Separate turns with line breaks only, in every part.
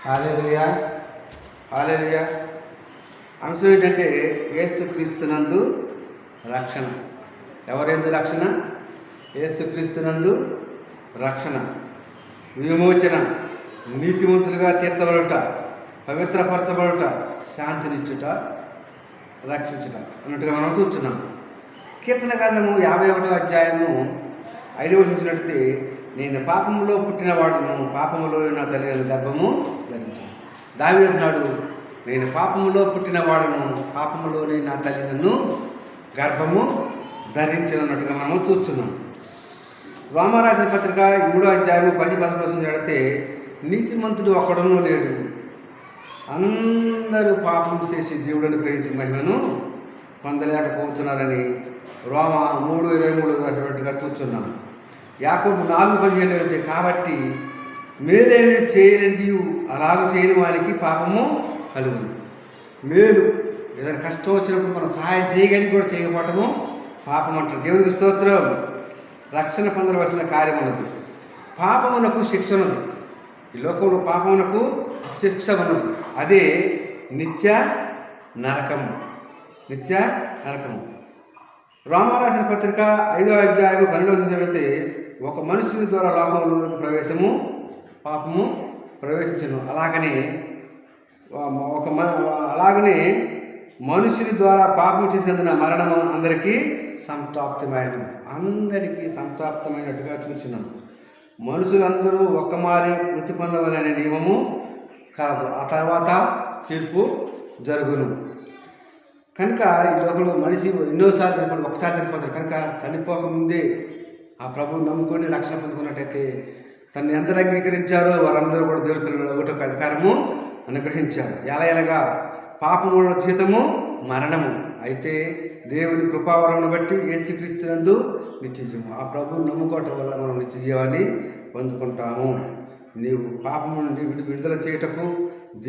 హల్లెలూయా, హల్లెలూయా. అంశం ఏంటంటే యేసుక్రీస్తునందు రక్షణ. ఎవరెందు రక్షణ? యేసుక్రీస్తునందు రక్షణ, విమోచన, నీతిమంతులుగా తీర్చబడుట, పవిత్రపరచబడుట, శాంతినిచ్చుట, రక్షించుట అన్నట్టుగా మనం చూస్తున్నాం. కీర్తన గ్రంథము 51వ అధ్యాయము 5వ చూసినట్లయితే, నేను పాపములో పుట్టినవాడును, పాపములో నా తల్లి గర్భము ధరించాను. దావీదు అంటున్నాడు, నేను పాపములో పుట్టినవాడును, పాపములోనే నా తల్లి నన్ను గర్భము ధరించినట్టుగా మనము చూస్తున్నాం. రోమారాసిన పత్రిక 3వ అధ్యాయము 10-11 చదివితే, నీతిమంతుడు ఒక్కడునూ లేడు, అందరూ పాపం చేసి దేవుడిని గ్రహించిన మహిమను పొందలేకపోతున్నారని రోమా 3:23 రాసినట్టుగా చూస్తున్నాం. యాకోబు 4:15 అంటే, కాబట్టి మేలేని చేయని అలాగ చేయని వానికి పాపము కలుగును. మేలు ఏదైనా కష్టం వచ్చినప్పుడు మనం సహాయం చేయగలిగి కూడా చేయకపోవటము పాపం అంటారు. దేవునికి స్తోత్రం. రక్షణ పొందవలసిన కార్యం ఉన్నది. పాపమునకు శిక్ష ఉన్నది. ఈ లోకంలో పాపమునకు శిక్ష ఉన్నది. అదే నిత్య నరకము. నిత్య నరకము. రోమారాసిన పత్రిక 5వ అధ్యాయము 12వ చదివితే, ఒక మనుషుని ద్వారా లోకంలోకి ప్రవేశము పాపము ప్రవేశించను. అలాగనే మనుషుని ద్వారా పాపం చేసినందున మరణము అందరికీ సంప్రాప్తమైన, అందరికీ సంప్రాప్తమైనట్టుగా చూసినాం. మనుషులందరూ ఒక్కమారి మృతి పొందవలనే నియమము కాదు, ఆ తర్వాత తీర్పు జరుగును. కనుక ఈ లోకంలో మనిషి ఎన్నోసార్లు చనిపోయి ఒకసారి చనిపోతారు. కనుక చనిపోకముందే ఆ ప్రభువు నమ్ముకొని రక్షణ పొందుకున్నట్టయితే, తను ఎందరు అంగీకరించారో వారందరూ కూడా దేవుని పిల్లలు ఒకటి అధికారము అనుగ్రహించారు. ఎలాగా పాపముల జీతము మరణము, అయితే దేవుని కృపావరమును బట్టి యేసుక్రీస్తునందు నిత్యజీవము. ఆ ప్రభువుని నమ్ముకోవటం వల్ల మనం నిత్యజీవాన్ని పొందుకుంటాము. నీవు పాపము నుండి విడుదల చేయుటకు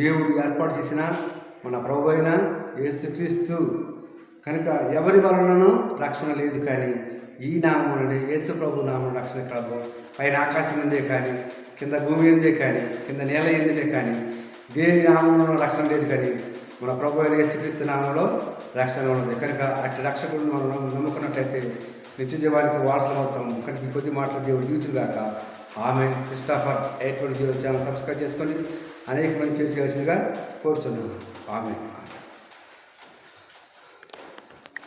దేవుడు ఏర్పాటు చేసిన మన ప్రభు అయిన యేసుక్రీస్తు. కనుక ఎవరి వలనను రక్షణ లేదు, కానీ ఈ నామం నుండి యేసు ప్రభు నామం రక్షణ కలదు. పైన ఆకాశం ఉందే కానీ, కింద భూమి ఉందే కానీ, కింద నేల ఎందుకే కానీ, దేని నామంలో రక్షణ లేదు, కానీ మన ప్రభు అయిన యేసుక్రీస్తు నామంలో రక్షణ ఉన్నది. కనుక అట్టి రక్షకుడిని మనం నమ్ముకున్నట్లయితే నిత్య జీవానికి వారసులం అవుతాము. కనుక ఈ కొద్ది మాటలు దేవుడు జీవించుగాక. ఆమె క్రిస్టోఫర్ 820 ఛానల్ సబ్స్క్రైబ్ చేసుకొని అనేక మంది చేయాల్సిందిగా కోరుచున్నాను. ఆమె